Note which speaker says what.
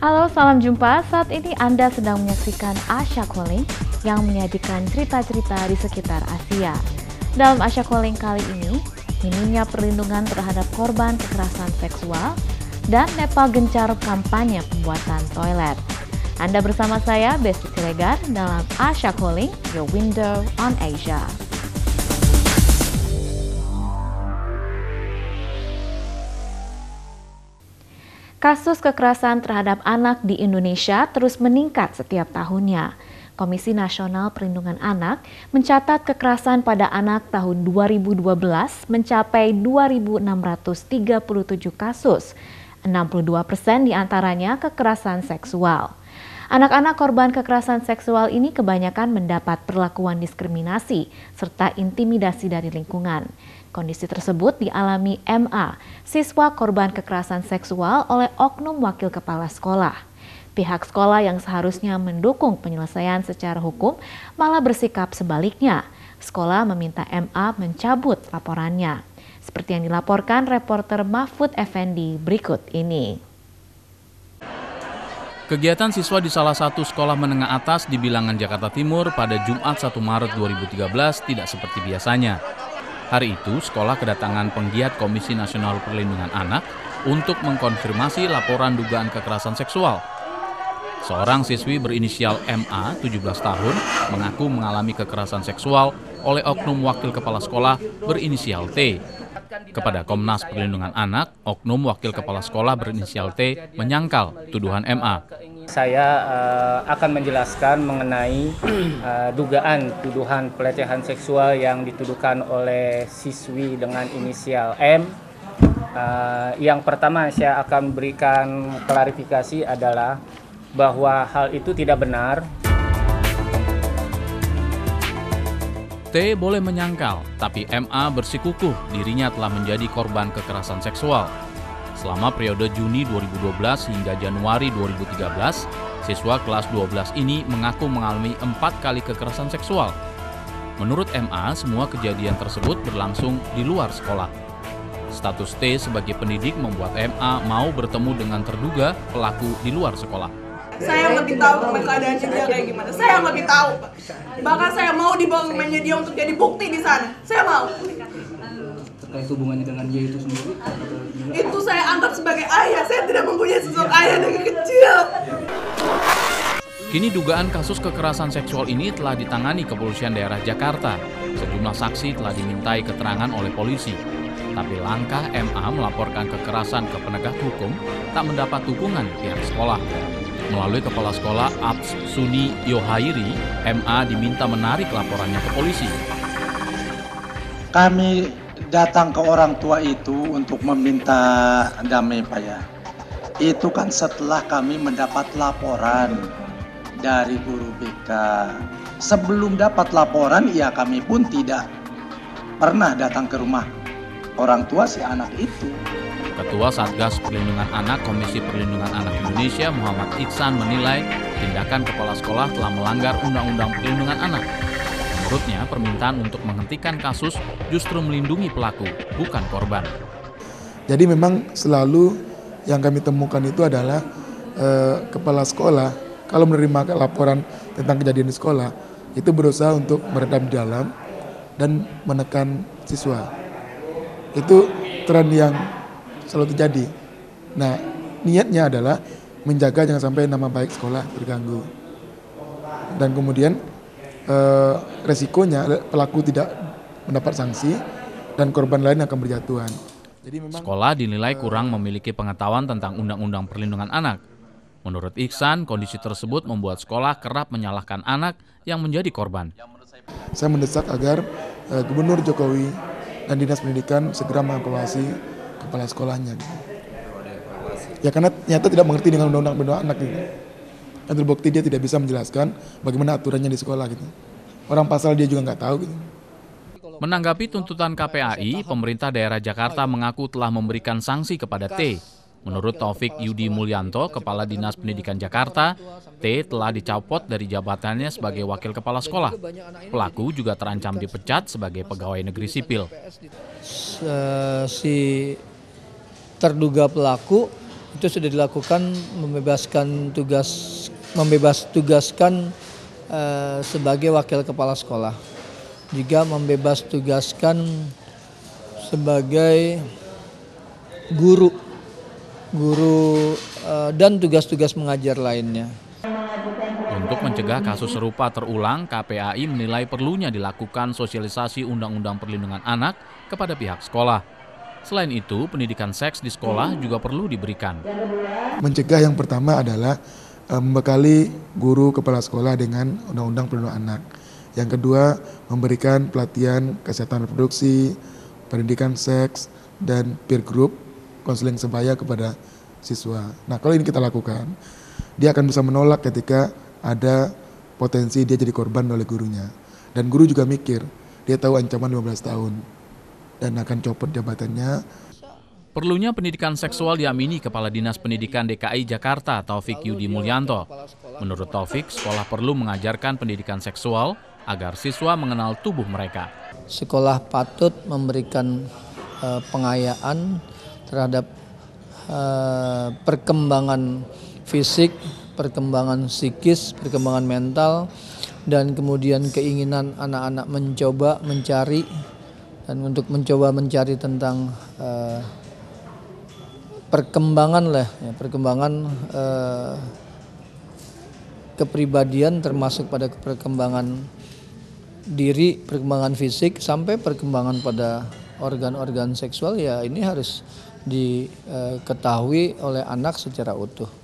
Speaker 1: Halo, salam jumpa. Saat ini Anda sedang menyaksikan Asia Calling yang menyajikan cerita-cerita di sekitar Asia. Dalam Asia Calling kali ini, minimnya perlindungan terhadap korban kekerasan seksual dan Nepal gencar kampanye pembuatan toilet. Anda bersama saya, Besti Siregar, dalam Asia Calling, Your Window on Asia. Kasus kekerasan terhadap anak di Indonesia terus meningkat setiap tahunnya. Komisi Nasional Perlindungan Anak mencatat kekerasan pada anak tahun 2012 mencapai 2.637 kasus. 62% diantaranya kekerasan seksual. Anak-anak korban kekerasan seksual ini kebanyakan mendapat perlakuan diskriminasi serta intimidasi dari lingkungan. Kondisi tersebut dialami MA, siswa korban kekerasan seksual oleh oknum wakil kepala sekolah. Pihak sekolah yang seharusnya mendukung penyelesaian secara hukum malah bersikap sebaliknya. Sekolah meminta MA mencabut laporannya. Seperti yang dilaporkan reporter Mahfud Effendi berikut ini.
Speaker 2: Kegiatan siswa di salah satu sekolah menengah atas di Bilangan, Jakarta Timur pada Jumat 1 Maret 2013 tidak seperti biasanya. Hari itu, sekolah kedatangan penggiat Komisi Nasional Perlindungan Anak untuk mengkonfirmasi laporan dugaan kekerasan seksual. Seorang siswi berinisial MA, 17 tahun, mengaku mengalami kekerasan seksual oleh oknum wakil kepala sekolah berinisial T. Kepada Komnas Perlindungan Anak, oknum wakil kepala sekolah berinisial T menyangkal tuduhan MA.
Speaker 3: Saya akan menjelaskan mengenai dugaan tuduhan pelecehan seksual yang dituduhkan oleh siswi dengan inisial M. Yang pertama saya akan berikan klarifikasi adalah bahwa hal itu tidak benar.
Speaker 2: T boleh menyangkal, tapi MA bersikukuh dirinya telah menjadi korban kekerasan seksual. Selama periode Juni 2012 hingga Januari 2013, siswa kelas 12 ini mengaku mengalami 4 kali kekerasan seksual. Menurut MA, semua kejadian tersebut berlangsung di luar sekolah. Status T sebagai pendidik membuat MA mau bertemu dengan terduga pelaku di luar sekolah.
Speaker 4: Saya lebih tahu keadaannya dia kayak gimana. Saya lebih tahu, Pak. Bahkan saya mau dibawa ke rumahnya dia untuk jadi bukti di sana. Saya mau.
Speaker 5: Terkait hubungannya dengan dia itu sendiri?
Speaker 4: Itu saya anggap sebagai ayah. Saya tidak mempunyai sosok ayah dari kecil.
Speaker 2: Kini dugaan kasus kekerasan seksual ini telah ditangani Kepolisian Daerah Jakarta. Sejumlah saksi telah dimintai keterangan oleh polisi. Tapi langkah MA melaporkan kekerasan ke penegak hukum tak mendapat dukungan pihak sekolah. Melalui kepala sekolah Abs Suni Yohairi, MA diminta menarik laporannya ke polisi.
Speaker 6: Kami datang ke orang tua itu untuk meminta damai, Pak ya. Itu kan setelah kami mendapat laporan dari guru BK. Sebelum dapat laporan, ya kami pun tidak pernah datang ke rumah orang tua si anak itu.
Speaker 2: Ketua Satgas Perlindungan Anak Komisi Perlindungan Anak Indonesia Muhammad Iksan menilai tindakan kepala sekolah telah melanggar Undang-Undang Perlindungan Anak. Menurutnya, permintaan untuk menghentikan kasus justru melindungi pelaku, bukan korban.
Speaker 7: Jadi memang selalu yang kami temukan itu adalah kepala sekolah kalau menerima laporan tentang kejadian di sekolah itu berusaha untuk meredam dalam dan menekan siswa. Itu tren yang selalu terjadi. Nah, niatnya adalah menjaga jangan sampai nama baik sekolah terganggu. Dan kemudian resikonya pelaku tidak mendapat sanksi dan korban lain akan berjatuhan. Jadi memang
Speaker 2: sekolah dinilai kurang memiliki pengetahuan tentang Undang-Undang Perlindungan Anak. Menurut Iksan, kondisi tersebut membuat sekolah kerap menyalahkan anak yang menjadi korban.
Speaker 7: Saya mendesak agar Gubernur Jokowi dan Dinas Pendidikan segera mengevaluasi kepala sekolahnya. Ya karena nyata tidak mengerti dengan undang-undang perlindungan anak gitu. Dan terbukti dia tidak bisa menjelaskan bagaimana aturannya di sekolah gitu. Orang pasal dia juga nggak tahu gitu.
Speaker 2: Menanggapi tuntutan KPAI, pemerintah daerah Jakarta mengaku telah memberikan sanksi kepada T. Menurut Taufik Yudi Mulyanto, Kepala Dinas Pendidikan Jakarta, T telah dicopot dari jabatannya sebagai wakil kepala sekolah. Pelaku juga terancam dipecat sebagai pegawai negeri sipil.
Speaker 8: Si terduga pelaku
Speaker 5: itu sudah dilakukan membebas tugaskan sebagai wakil kepala sekolah, juga membebas tugaskan sebagai guru dan tugas-tugas mengajar lainnya.
Speaker 2: Untuk mencegah kasus serupa terulang, KPAI menilai perlunya dilakukan sosialisasi Undang-Undang Perlindungan Anak kepada pihak sekolah. Selain itu, pendidikan seks di sekolah juga perlu diberikan.
Speaker 7: Mencegah yang pertama adalah membekali guru kepala sekolah dengan Undang-Undang Perlindungan Anak. Yang kedua, memberikan pelatihan kesehatan reproduksi, pendidikan seks, dan peer group, konseling sebaya kepada siswa. Nah, kalau ini kita lakukan, dia akan bisa menolak ketika ada potensi dia jadi korban oleh gurunya. Dan guru juga mikir, dia tahu ancaman 15 tahun dan akan copot jabatannya.
Speaker 2: Perlunya pendidikan seksual diamini Kepala Dinas Pendidikan DKI Jakarta Taufik Yudi Mulyanto. Menurut Taufik, sekolah perlu mengajarkan pendidikan seksual agar siswa mengenal tubuh mereka.
Speaker 5: Sekolah patut memberikan pengayaan terhadap perkembangan fisik, perkembangan psikis, perkembangan mental, dan kemudian keinginan anak-anak mencoba mencari, dan untuk mencoba mencari tentang perkembangan kepribadian, termasuk pada perkembangan diri, perkembangan fisik, sampai perkembangan pada organ-organ seksual, ya ini harus diketahui oleh anak secara utuh.